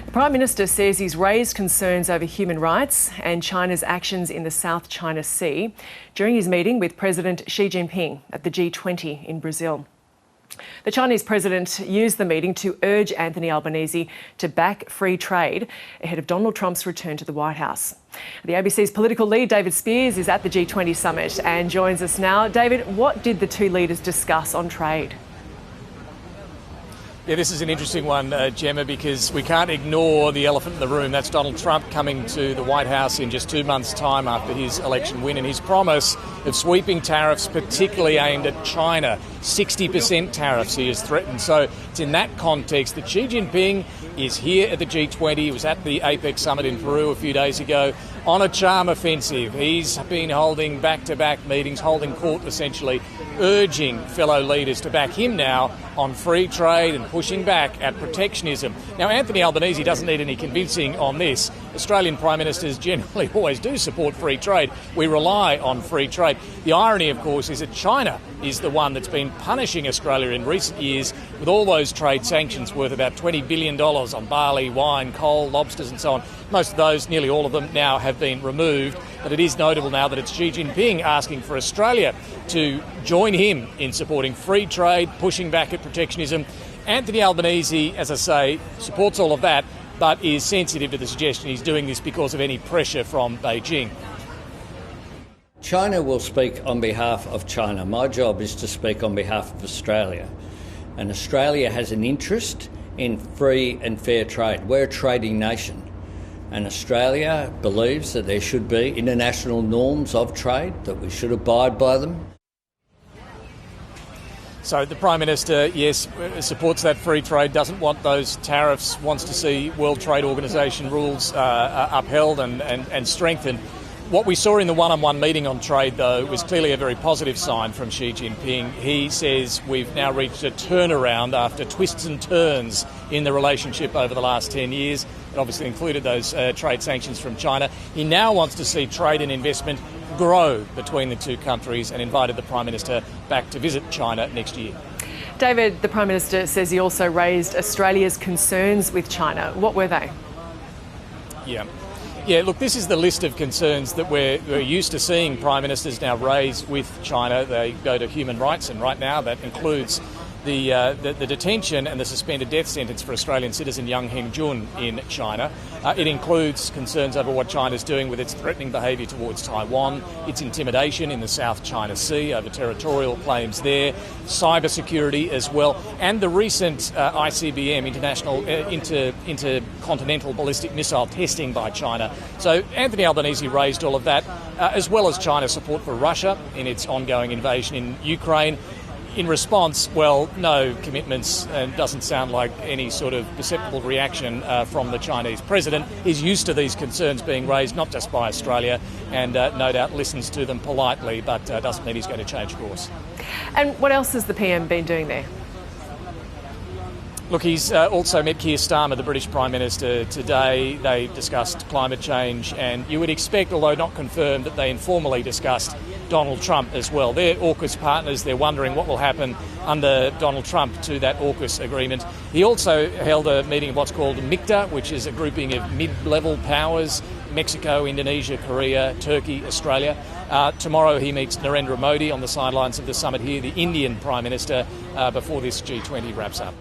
The Prime Minister says he's raised concerns over human rights and China's actions in the South China Sea during his meeting with President Xi Jinping at the G20 in Brazil. The Chinese president used the meeting to urge Anthony Albanese to back free trade ahead of Donald Trump's return to the White House. The ABC's political lead, David Spears, is at the G20 summit and joins us now. David, what did the two leaders discuss on trade? Yeah, this is an interesting one, Gemma, because we can't ignore the elephant in the room. That's Donald Trump coming to the White House in just 2 months' time after his election win, and his promise of sweeping tariffs, particularly aimed at China. 60% tariffs he has threatened. So it's in that context that Xi Jinping is here at the G20. He was at the APEC summit in Peru a few days ago on a charm offensive. He's been holding back-to-back meetings, holding court essentially, urging fellow leaders to back him now on free trade and pushing back at protectionism. Now, Anthony Albanese doesn't need any convincing on this. Australian Prime Ministers generally always do support free trade. We rely on free trade. The irony, of course, is that China is the one that's been punishing Australia in recent years with all those trade sanctions worth about $20 billion on barley, wine, coal, lobsters and so on. Most of those, nearly all of them, now have been removed. But it is notable now that it's Xi Jinping asking for Australia to join him in supporting free trade, pushing back at protectionism. Anthony Albanese, as I say, supports all of that, but is sensitive to the suggestion he's doing this because of any pressure from Beijing. China will speak on behalf of China. My job is to speak on behalf of Australia. And Australia has an interest in free and fair trade. We're a trading nation. And Australia believes that there should be international norms of trade, that we should abide by them. So the Prime Minister, yes, supports that free trade, doesn't want those tariffs, wants to see World Trade Organisation rules upheld and strengthened. What we saw in the one-on-one meeting on trade, though, was clearly a very positive sign from Xi Jinping. He says we've now reached a turnaround after twists and turns in the relationship over the last 10 years. It obviously included those trade sanctions from China. He now wants to see trade and investment grow between the two countries and invited the Prime Minister back to visit China next year. David, the Prime Minister says he also raised Australia's concerns with China. What were they? Yeah, look, this is the list of concerns that we're used to seeing Prime Ministers now raise with China. They go to human rights, and right now that includes the detention and the suspended death sentence for Australian citizen Yang Hengjun in China. It includes concerns over what China's doing with its threatening behaviour towards Taiwan, its intimidation in the South China Sea over territorial claims there, cybersecurity as well, and the recent ICBM, International Intercontinental Ballistic Missile testing by China. So Anthony Albanese raised all of that, as well as China's support for Russia in its ongoing invasion in Ukraine. In response, well, no commitments, and doesn't sound like any sort of perceptible reaction from the Chinese president. He's used to these concerns being raised not just by Australia and no doubt listens to them politely, but doesn't mean he's going to change course. And what else has the PM been doing there? Look, he's also met Keir Starmer, the British Prime Minister, today. They discussed climate change, and you would expect, although not confirmed, that they informally discussed Donald Trump as well. They're AUKUS partners. They're wondering what will happen under Donald Trump to that AUKUS agreement. He also held a meeting of what's called MICTA, which is a grouping of mid-level powers: Mexico, Indonesia, Korea, Turkey, Australia. Tomorrow he meets Narendra Modi on the sidelines of the summit here, the Indian Prime Minister, before this G20 wraps up.